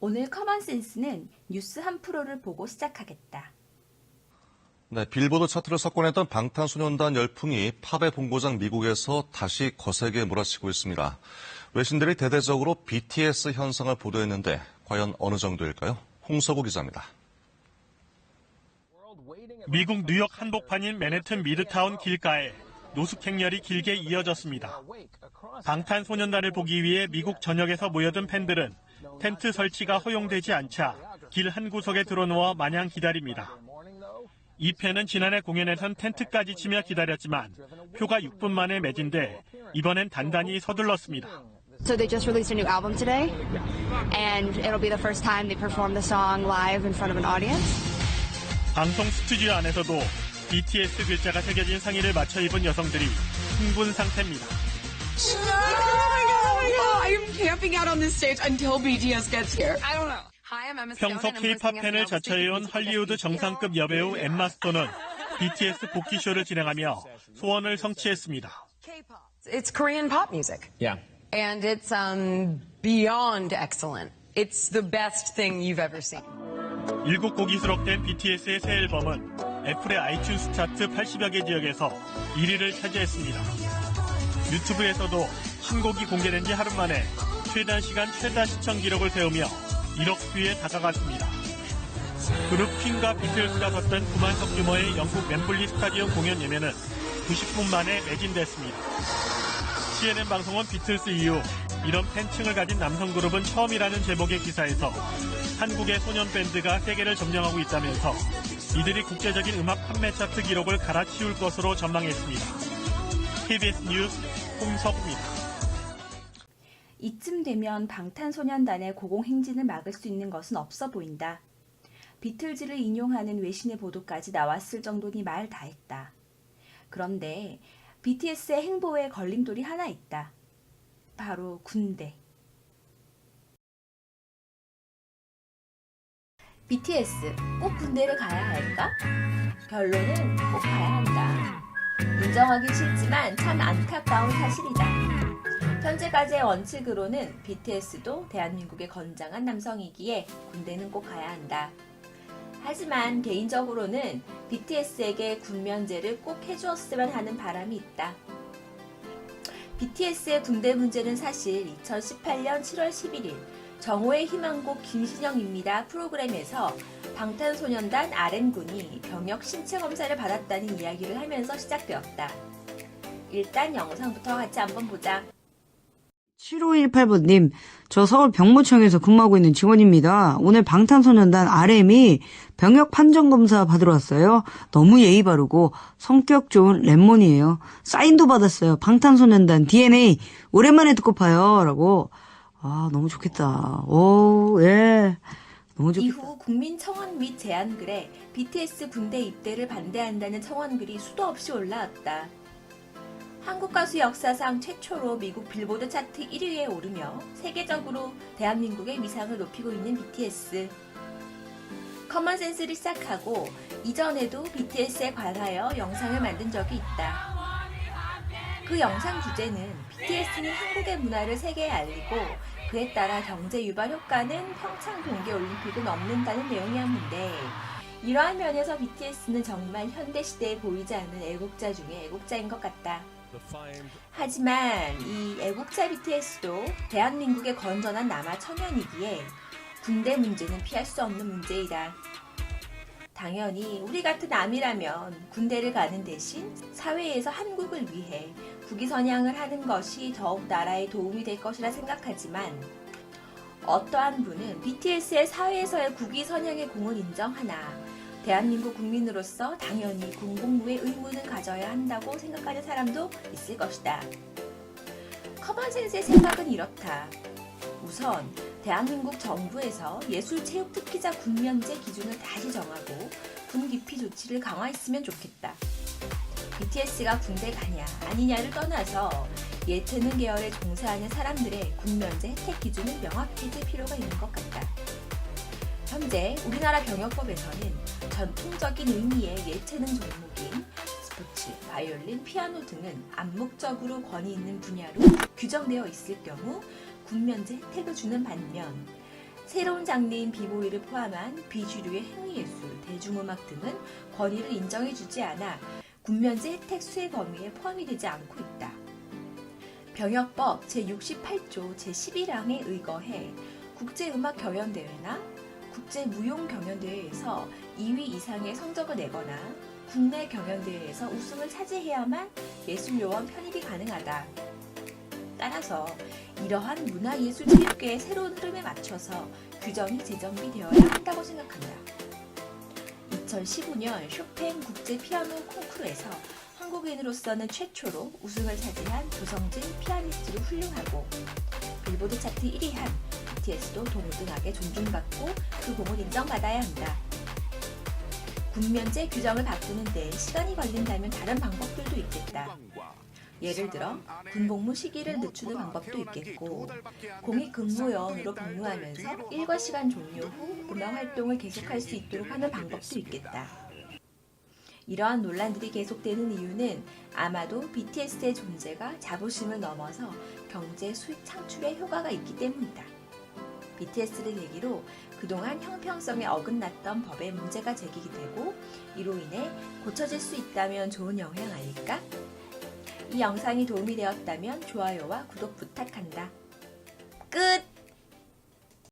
오늘 커먼센스는 뉴스 한 프로를 보고 시작하겠다. 네, 빌보드 차트를 석권했던 방탄소년단 열풍이 팝의 본고장 미국에서 다시 거세게 몰아치고 있습니다. 외신들이 대대적으로 BTS 현상을 보도했는데 과연 어느 정도일까요? 홍서구 기자입니다. 미국 뉴욕 한복판인 맨해튼 미드타운 길가에 노숙 행렬이 길게 이어졌습니다. 방탄소년단을 보기 위해 미국 전역에서 모여든 팬들은 텐트 설치가 허용되지 않자 길 한 구석에 드러누워 마냥 기다립니다. 이 팬은 지난해 공연에선 텐트까지 치며 기다렸지만 표가 6분 만에 매진돼 이번엔 단단히 서둘렀습니다. So they just released a new album today, and it'll be the first time they perform the song live in front of an audience. 방송 스튜디오 안에서도 BTS 글자가 새겨진 상의를 맞춰 입은 여성들이 흥분 상태입니다. Oh my god, I'm camping out on this stage until BTS gets here. I don't know. Hi, I'm Emma Stone. 평소 K-팝 팬을 자처해온 헐리우드 정상급 여배우 엠마 스톤은 BTS 복귀쇼를 진행하며 소원을 성취했습니다. It's Korean pop music. Yeah. And it's beyond excellent. It's the best thing you've ever seen. 7곡이 수록된 BTS의 새 앨범은 애플의 아이튠스 차트 80여 개 지역에서 1위를 차지했습니다. 유튜브에서도 신곡이 공개된 지 하루 만에 최단 시간 최다 시청 기록을 세우며 1억 뷰에 다가갔습니다. 그룹 퀸과 비틀스가 섰던 9만석 규모의 영국 웸블리 스타디움 공연 예매는 90분 만에 매진됐습니다. CNN 방송은 비틀스 이후 이런 팬층을 가진 남성 그룹은 처음이라는 제목의 기사에서 한국의 소년 밴드가 세계를 점령하고 있다면서 이들이 국제적인 음악 판매 차트 기록을 갈아치울 것으로 전망했습니다. KBS 뉴스 홍석우입니다. 이쯤 되면 방탄소년단의 고공행진을 막을 수 있는 것은 없어 보인다. 비틀즈를 인용하는 외신의 보도까지 나왔을 정도니 말 다 했다. 그런데 BTS의 행보에 걸림돌이 하나 있다. 바로 군대. BTS, 꼭 군대를 가야 할까? 결론은 꼭 가야 한다. 인정하기 싫지만 참 안타까운 사실이다. 현재까지의 원칙으로는 BTS도 대한민국의 건장한 남성이기에 군대는 꼭 가야 한다. 하지만 개인적으로는 BTS에게 군면제를 꼭 해주었으면 하는 바람이 있다. BTS의 군대 문제는 사실 2018년 7월 11일 정오의 희망곡 김신영입니다 프로그램에서 방탄소년단 RM군이 병역 신체 검사를 받았다는 이야기를 하면서 시작되었다. 일단 영상부터 같이 한번 보자. 7518번님, 저 서울 병무청에서 근무하고 있는 직원입니다. 오늘 방탄소년단 RM이 병역 판정검사 받으러 왔어요. 너무 예의 바르고 성격 좋은 랩몬이에요. 사인도 받았어요. 방탄소년단 DNA 오랜만에 듣고 봐요. 라고. 아, 너무 좋겠다. 오, 예. 너무 좋겠다. 이후 국민청원 및 제안글에 BTS 군대 입대를 반대한다는 청원글이 수도 없이 올라왔다. 한국 가수 역사상 최초로 미국 빌보드 차트 1위에 오르며 세계적으로 대한민국의 위상을 높이고 있는 BTS. 커먼센스를 시작하고 이전에도 BTS에 관하여 영상을 만든 적이 있다. 그 영상 주제는 BTS는 한국의 문화를 세계에 알리고 그에 따라 경제 유발 효과는 평창 동계올림픽을 넘는다는 내용이었는데 이러한 면에서 BTS는 정말 현대시대에 보이지 않는 애국자 중에 애국자인 것 같다. 하지만 이 애국자 BTS도 대한민국의 건전한 남아 청년이기에 군대 문제는 피할 수 없는 문제이다. 당연히 우리 같은 남이라면 군대를 가는 대신 사회에서 한국을 위해 국위선양을 하는 것이 더욱 나라에 도움이 될 것이라 생각하지만 어떠한 분은 BTS의 사회에서의 국위선양의 공을 인정하나 대한민국 국민으로서 당연히 군복무의 의무는 가져야 한다고 생각하는 사람도 있을 것이다. 커먼센스의 생각은 이렇다. 우선 대한민국 정부에서 예술체육 특기자 군면제 기준을 다시 정하고 군기피 조치를 강화했으면 좋겠다. BTS가 군대 가냐 아니냐를 떠나서 예체능 계열에 종사하는 사람들의 군면제 혜택 기준을 명확해질 필요가 있는 것 같다. 현재 우리나라 병역법에서는 전통적인 의미의 예체능 종목인 스포츠, 바이올린, 피아노 등은 암묵적으로 권위 있는 분야로 규정되어 있을 경우 군면제 혜택을 주는 반면 새로운 장르인 비보이를 포함한 비주류의 행위예술, 대중음악 등은 권위를 인정해주지 않아 군면제 혜택 수혜 범위에 포함이 되지 않고 있다. 병역법 제68조 제11항에 의거해 국제음악경연대회나 국제무용경연대회에서 2위 이상의 성적을 내거나 국내 경연대회에서 우승을 차지해야만 예술요원 편입이 가능하다. 따라서 이러한 문화예술체육계의 새로운 흐름에 맞춰서 규정이 재정비되어야 한다고 생각한다. 2015년 쇼팽 국제 피아노 콩쿠르에서 한국인으로서는 최초로 우승을 차지한 조성진 피아니스트로 훌륭하고 빌보드 차트 1위한 BTS도 동등하게 존중받고 그 공을 인정받아야 한다. 군면제 규정을 바꾸는데 시간이 걸린다면 다른 방법들도 있겠다. 예를 들어 군복무 시기를 늦추는 방법도 있겠고 공익근무요원으로 복무하면서 일과 시간 종료 후 음악활동을 계속할 수 있도록 하는 방법도 있겠다. 이러한 논란들이 계속되는 이유는 아마도 BTS의 존재가 자부심을 넘어서 경제 수익 창출에 효과가 있기 때문이다. BTS를 계기로 그동안 형평성에 어긋났던 법에 문제가 제기되고 이로 인해 고쳐질 수 있다면 좋은 영향 아닐까? 이 영상이 도움이 되었다면 좋아요와 구독 부탁한다. 끝!